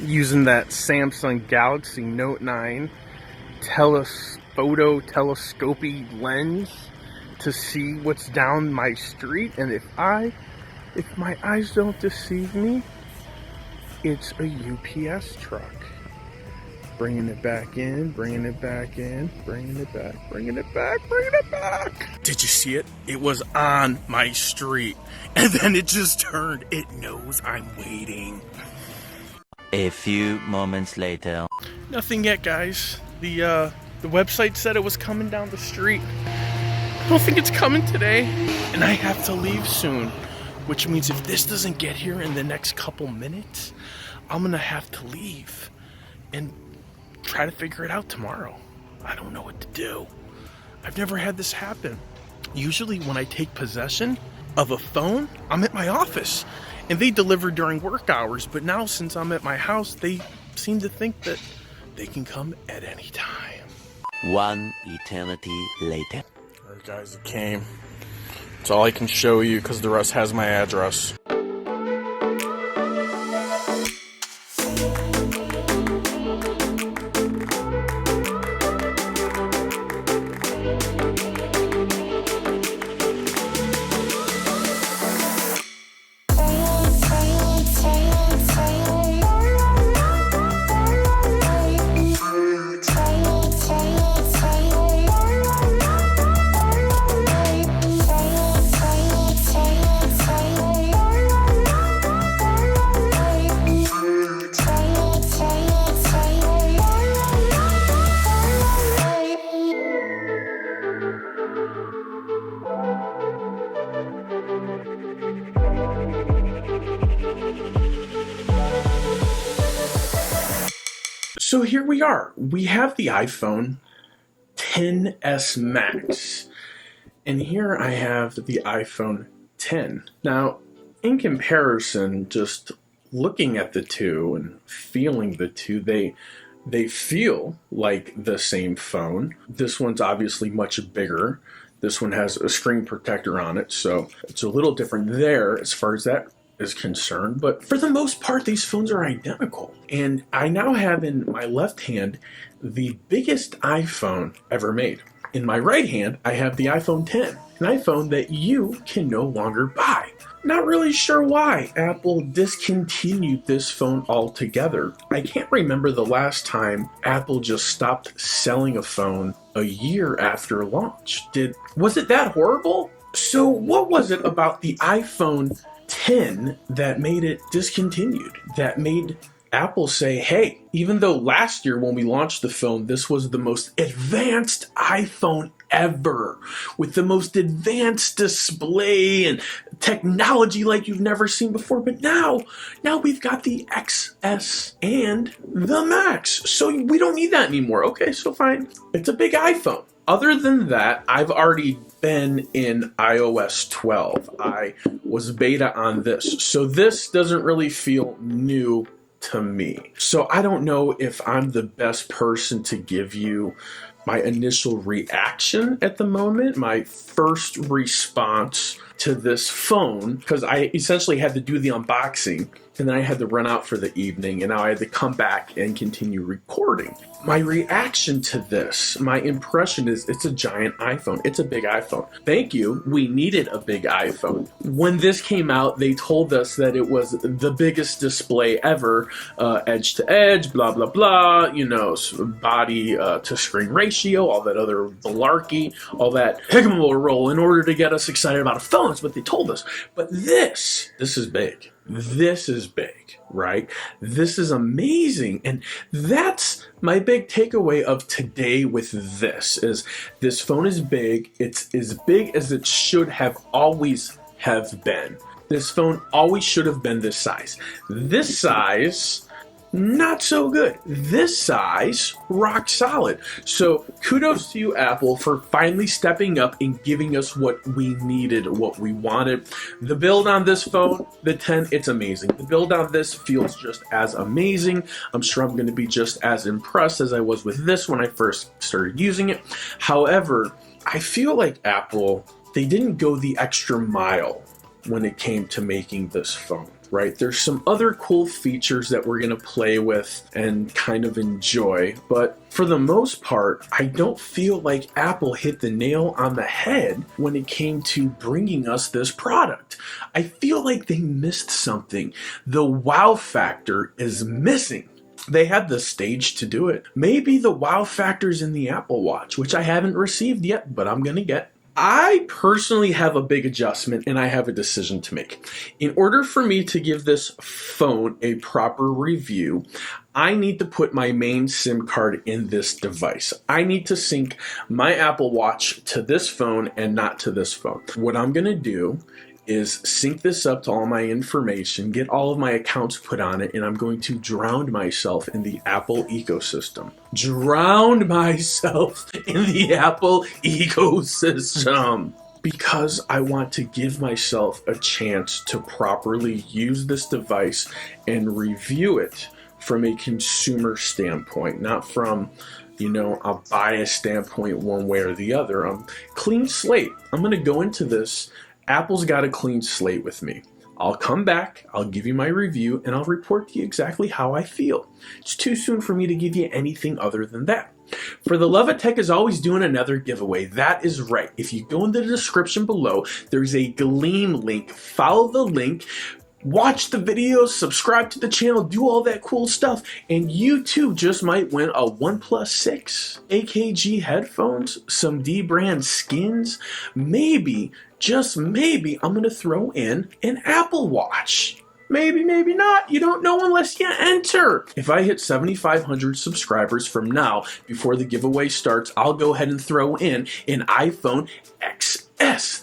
Using that Samsung Galaxy Note 9 photo telescopy lens to see what's down my street, and if my eyes don't deceive me, it's a UPS truck. Bringing it back in, bringing it back in, bringing it back, bringing it back, bringing it back. Did you see it? It was on my street, and then it just turned. It knows I'm waiting. A few moments later. Nothing yet, guys. The website said it was coming down the street. I don't think it's coming today, and I have to leave soon, which means if this doesn't get here in the next couple minutes, I'm gonna have to leave and try to figure it out tomorrow. I don't know what to do. I've never had this happen. Usually when I take possession of a phone, I'm at my office and they deliver during work hours, but now since I'm at my house, they seem to think that they can come at any time. One eternity later. Alright guys, it came. It's all I can show you because the rest has my address. So here we are. We have the iPhone XS Max. And here I have the iPhone X. Now, in comparison, just looking at the two and feeling the two, they feel like the same phone. This one's obviously much bigger. This one has a screen protector on it, so it's a little different there as far as that is concerned, but for the most part, these phones are identical. And I now have in my left hand the biggest iPhone ever made. In my right hand, I have the iPhone X, an iPhone that you can no longer buy. Not really sure why Apple discontinued this phone altogether. I can't remember the last time Apple just stopped selling a phone a year after launch. Was it that horrible? So what was it about the iPhone X that made it discontinued, that made Apple say, hey, even though last year when we launched the phone, this was the most advanced iPhone ever, with the most advanced display and technology like you've never seen before, but now we've got the XS and the Max, so we don't need that anymore. Okay, so fine. It's a big iPhone. Other than that, I've already been in iOS 12. I was beta on this, so this doesn't really feel new to me. So I don't know if I'm the best person to give you my initial reaction at the moment, my first response to this phone, because I essentially had to do the unboxing and then I had to run out for the evening and now I had to come back and continue recording. My reaction to this, my impression is it's a giant iPhone. It's a big iPhone. Thank you. We needed a big iPhone. When this came out, they told us that it was the biggest display ever, edge to edge, blah, blah, blah, you know, body to screen ratio, all that other malarkey, all that rigmarole in order to get us excited about a phone. That's what they told us. But this is big. This is big, right? This is amazing. And that's my big takeaway of today with this phone is big. It's as big as it should have always have been. This phone always should have been this size. This size not so good. This size, rock solid. So kudos to you, Apple, for finally stepping up and giving us what we needed, what we wanted. The build on this phone, the 10, it's amazing. The build on this feels just as amazing. I'm sure I'm going to be just as impressed as I was with this when I first started using it. However, I feel like Apple, they didn't go the extra mile when it came to making this phone. Right? There's some other cool features that we're going to play with and kind of enjoy, but for the most part, I don't feel like Apple hit the nail on the head when it came to bringing us this product. I feel like they missed something. The wow factor is missing. They had the stage to do it. Maybe the wow factor's in the Apple Watch, which I haven't received yet, but I'm going to get. I personally have a big adjustment and I have a decision to make. In order for me to give this phone a proper review, I need to put my main SIM card in this device. I need to sync my Apple Watch to this phone and not to this phone. What I'm going to do is sync this up to all my information, get all of my accounts put on it, and I'm going to drown myself in the Apple ecosystem. Drown myself in the Apple ecosystem. Because I want to give myself a chance to properly use this device and review it from a consumer standpoint, not from a biased standpoint one way or the other. Clean slate. I'm going to go into this. Apple's got a clean slate with me. I'll come back, I'll give you my review, and I'll report to you exactly how I feel. It's too soon for me to give you anything other than that. For the Love of Tech is always doing another giveaway. That is right. If you go in the description below, there's a Gleam link. Follow the link. Watch the videos, subscribe to the channel, do all that cool stuff, and you too just might win a OnePlus 6, AKG headphones, some D-brand skins, maybe, just maybe, I'm going to throw in an Apple Watch. Maybe, maybe not. You don't know unless you enter. If I hit 7,500 subscribers from now, before the giveaway starts, I'll go ahead and throw in an iPhone XS.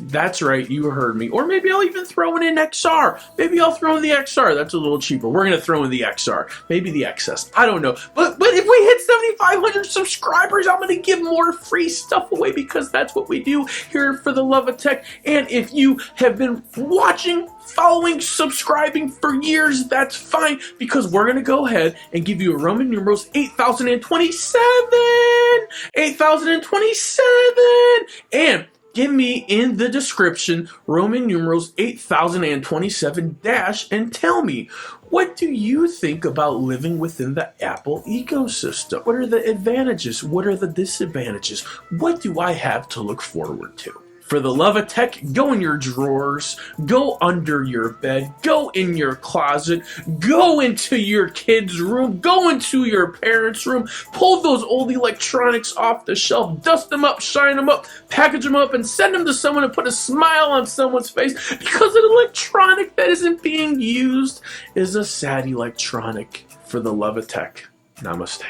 That's right, you heard me. Or maybe I'll even throw in an XR. Maybe I'll throw in the XR. That's a little cheaper. We're going to throw in the XR. Maybe the XS. I don't know. But if we hit 7,500 subscribers, I'm going to give more free stuff away because that's what we do here for the Love of Tech. And if you have been watching, following, subscribing for years, that's fine, because we're going to go ahead and give you a Roman numerals 8027. 8027. And give me in the description Roman numerals 8027 dash and tell me, what do you think about living within the Apple ecosystem? What are the advantages? What are the disadvantages? What do I have to look forward to? For the Love of Tech, go in your drawers, go under your bed, go in your closet, go into your kid's room, go into your parents' room, pull those old electronics off the shelf, dust them up, shine them up, package them up, and send them to someone to put a smile on someone's face, because an electronic that isn't being used is a sad electronic. For the Love of Tech, namaste.